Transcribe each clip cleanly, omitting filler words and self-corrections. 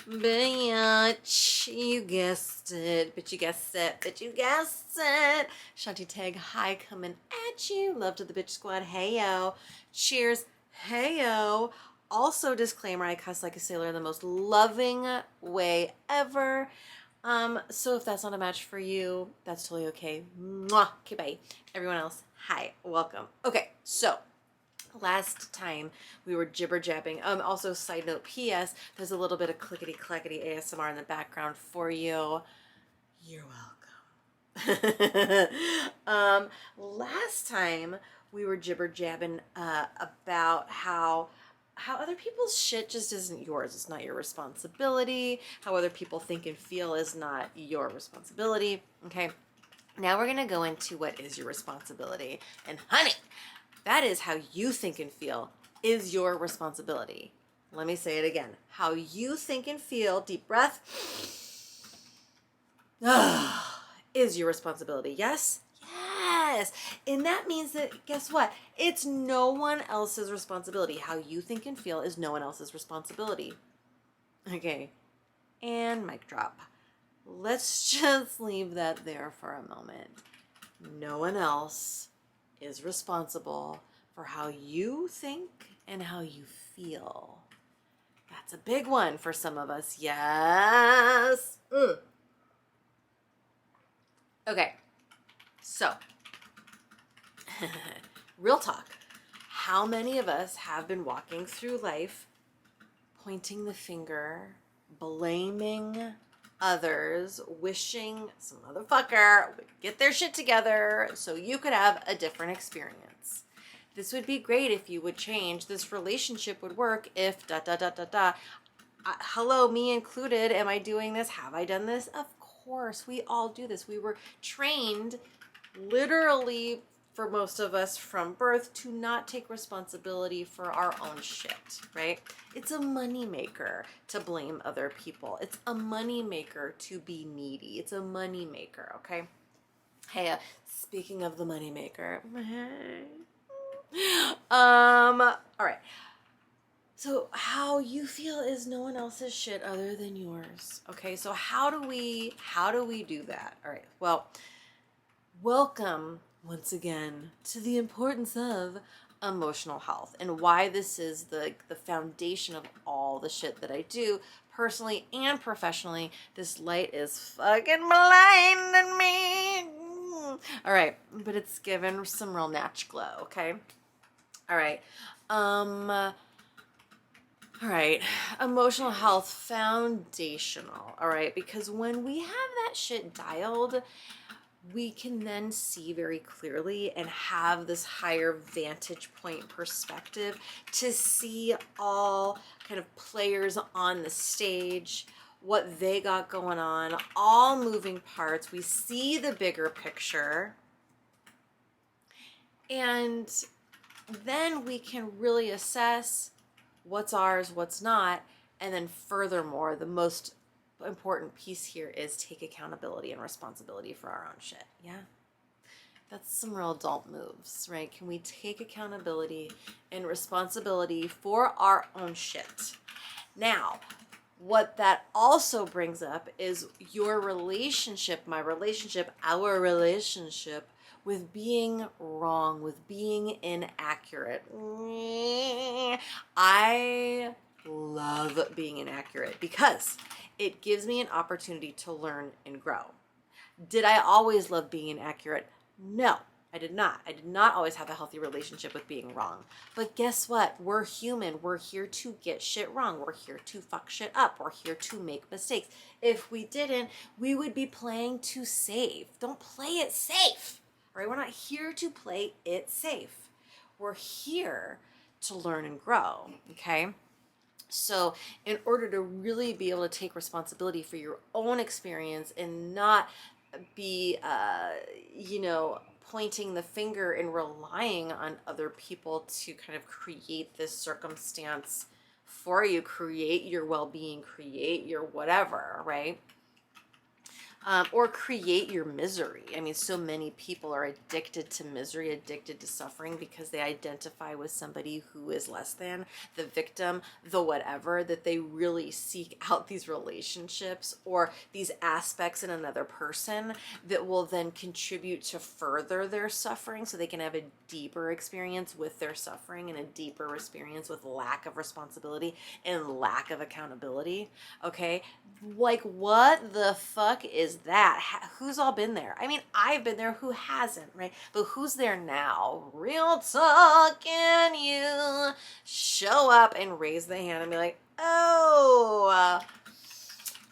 Bitch, you guessed it. Bitch, you guessed it. Bitch, you guessed it. Shanti Tag, hi, coming at you. Love to the bitch squad. Hey, yo. Cheers. Hey, yo. Also, disclaimer, I cuss like a sailor in the most loving way ever. So if that's not a match for you, that's totally okay. Mwah. Okay, bye. Everyone else, hi, welcome. Okay, so last time we were jibber jabbing. Also, side note, P.S. There's a little bit of clickety clackety ASMR in the background for you. You're welcome. Last time we were jibber jabbing about how other people's shit just isn't yours. It's not your responsibility. How other people think and feel is not your responsibility. Okay. Now we're gonna go into what is your responsibility. And honey, that is how you think and feel is your responsibility. Let me say it again. How you think and feel, deep breath, is your responsibility. Yes? Yes. And that means that, guess what? It's no one else's responsibility. How you think and feel is no one else's responsibility. Okay. And mic drop. Let's just leave that there for a moment. No one else is responsible for how you think and how you feel. That's a big one for some of us. Yes. Okay. So, real talk. How many of us have been walking through life pointing the finger, blaming others, wishing some motherfucker would get their shit together so you could have a different experience? This would be great if you would change. This relationship would work if da da da da da. Hello, me included. Am I doing this? Have I done this? Of course, we all do this. We were trained literally for most of us from birth to not take responsibility for our own shit, right? It's a moneymaker to blame other people. It's a moneymaker to be needy. It's a moneymaker, okay? Hey, speaking of the moneymaker, all right. So how you feel is no one else's shit other than yours. Okay, so how do we do that? All right. Well, welcome once again to the importance of emotional health and why this is the foundation of all the shit that I do personally and professionally. This light is fucking blinding me. All right, but it's given some real natch glow, okay? All right. All right, emotional health foundational. All right, because when we have that shit dialed, we can then see very clearly and have this higher vantage point perspective to see all kind of players on the stage, what they got going on, all moving parts. We see the bigger picture. And then we can really assess what's ours, what's not. And then furthermore, the most important piece here is take accountability and responsibility for our own shit. Yeah. That's some real adult moves, right? Can we take accountability and responsibility for our own shit? Now, what that also brings up is your relationship, my relationship, our relationship with being wrong, with being inaccurate. I love being inaccurate because it gives me an opportunity to learn and grow. Did I always love being inaccurate? No, I did not. I did not always have a healthy relationship with being wrong. But guess what? We're human. We're here to get shit wrong. We're here to fuck shit up. We're here to make mistakes. If we didn't, we would be playing too safe. Don't play it safe. All right? We're not here to play it safe. We're here to learn and grow. Okay? So, in order to really be able to take responsibility for your own experience and not be, pointing the finger and relying on other people to kind of create this circumstance for you, create your well being, create your whatever, right? or create your misery. I mean, so many people are addicted to misery, addicted to suffering because they identify with somebody who is less than, the victim, the whatever, that they really seek out these relationships or these aspects in another person that will then contribute to further their suffering so they can have a deeper experience with their suffering and a deeper experience with lack of responsibility and lack of accountability. Okay, like what the fuck is that? Who's all been there? I mean, I've been there. Who hasn't, right? But who's there now? Real talk. Can you show up and raise the hand and be like, oh,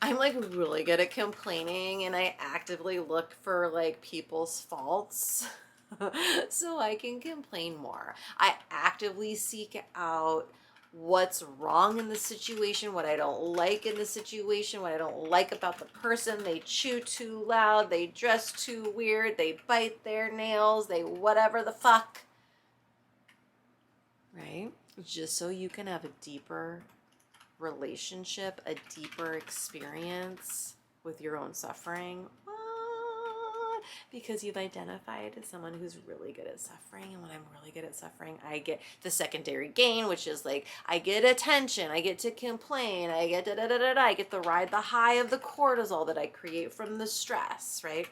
I'm like really good at complaining and I actively look for like people's faults so I can complain more. I actively seek out what's wrong in the situation, what I don't like in the situation, what I don't like about the person. They chew too loud, they dress too weird, they bite their nails, they whatever the fuck. Right? Just so you can have a deeper relationship, a deeper experience with your own suffering. What? Because you've identified as someone who's really good at suffering. And when I'm really good at suffering, I get the secondary gain, which is like I get attention, I get to complain, I get I get to ride the high of the cortisol that I create from the stress, right?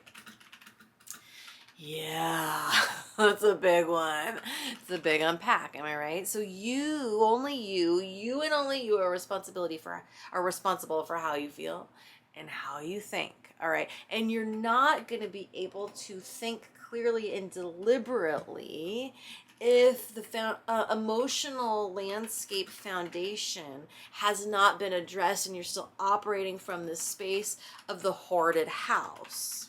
Yeah, that's a big one. It's a big unpack, am I right? So you, only you and only you are responsible for how you feel and how you think. All right. And you're not going to be able to think clearly and deliberately if the emotional landscape foundation has not been addressed and you're still operating from this space of the hoarded house.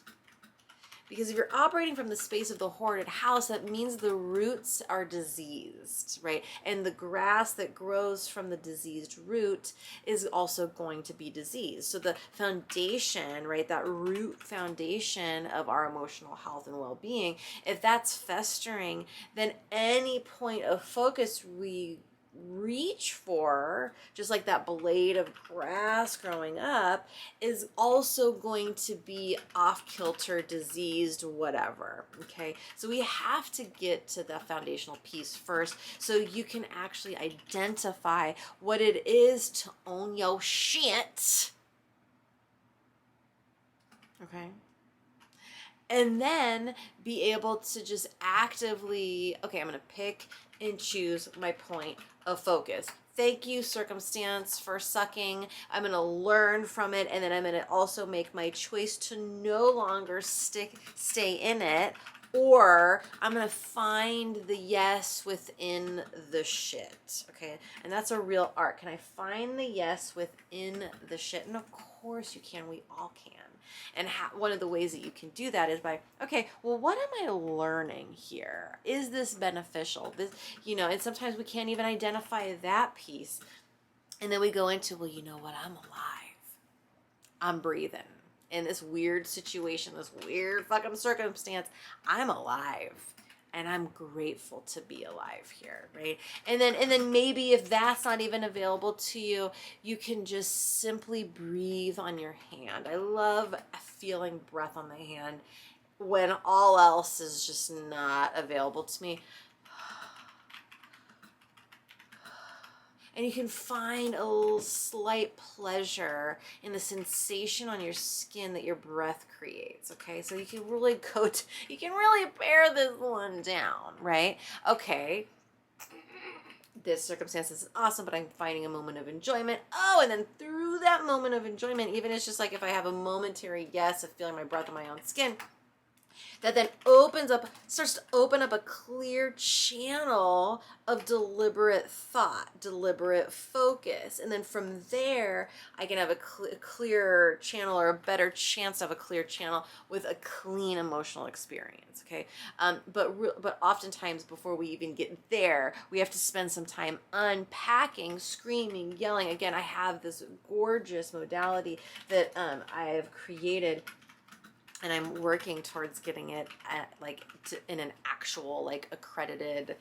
Because if you're operating from the space of the hoarded house, that means the roots are diseased, right? And the grass that grows from the diseased root is also going to be diseased. So the foundation, right, that root foundation of our emotional health and well-being, if that's festering, then any point of focus we reach for, just like that blade of grass growing up, is also going to be off kilter, diseased, whatever. Okay, so we have to get to the foundational piece first so you can actually identify what it is to own your shit. Okay, and then be able to just actively, okay, I'm going to pick and choose my point of focus. Thank you, circumstance, for sucking. I'm going to learn from it, and then I'm going to also make my choice to no longer stay in it, or I'm going to find the yes within the shit, okay? And that's a real art. Can I find the yes within the shit? And of course you can. We all can. And one of the ways that you can do that is by, okay, well, what am I learning here? Is this beneficial? This, and sometimes we can't even identify that piece. And then we go into, well, you know what? I'm alive. I'm breathing. In this weird situation, this weird fucking circumstance, I'm alive. And I'm grateful to be alive here, right? And then maybe if that's not even available to you, you can just simply breathe on your hand. I love feeling breath on the hand when all else is just not available to me. And you can find a little slight pleasure in the sensation on your skin that your breath creates, okay? So you can really you can really pare this one down, right? Okay, this circumstance is awesome, but I'm finding a moment of enjoyment. Oh, and then through that moment of enjoyment, even it's just like if I have a momentary yes of feeling my breath on my own skin, that then starts to open up a clear channel of deliberate thought, deliberate focus. And then from there, I can have a clear channel, or a better chance of a clear channel with a clean emotional experience, okay? But oftentimes before we even get there, we have to spend some time unpacking, screaming, yelling. Again, I have this gorgeous modality that I've created, and I'm working towards getting it in an actual, like, accredited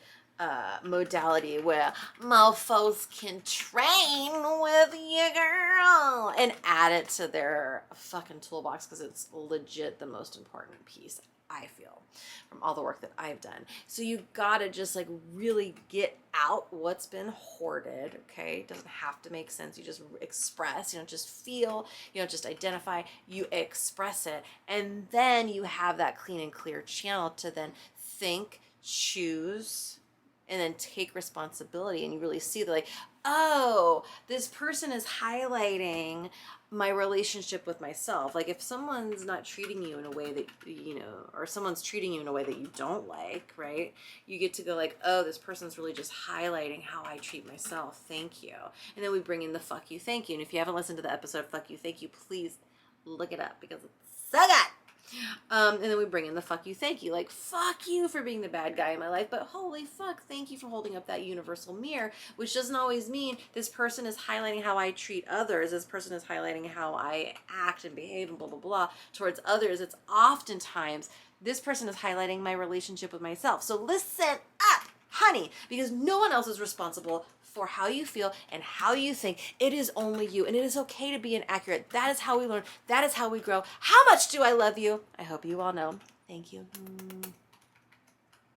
modality where mofos can train with you, girl, and add it to their fucking toolbox because it's legit the most important piece, I feel, from all the work that I've done. So you gotta just like really get out what's been hoarded, okay? It doesn't have to make sense. You just express, you don't just feel, you don't just identify, you express it. And then you have that clean and clear channel to then think, choose, and then take responsibility. And you really see that, like, oh, this person is highlighting my relationship with myself. Like if someone's not treating you in a way that, you know, or someone's treating you in a way that you don't like, right? You get to go like, oh, this person's really just highlighting how I treat myself. Thank you. And then we bring in the fuck you, thank you. And if you haven't listened to the episode Fuck You, Thank You, please look it up because it's so good. And then we bring in the fuck you, thank you. Like, fuck you for being the bad guy in my life, but holy fuck, thank you for holding up that universal mirror, which doesn't always mean this person is highlighting how I treat others. This person is highlighting how I act and behave and blah, blah, blah towards others. It's oftentimes this person is highlighting my relationship with myself. So listen up, honey, because no one else is responsible for how you feel and how you think. It is only you, and it is okay to be inaccurate. That is how we learn. That is how we grow. How much do I love you? I hope you all know. Thank you.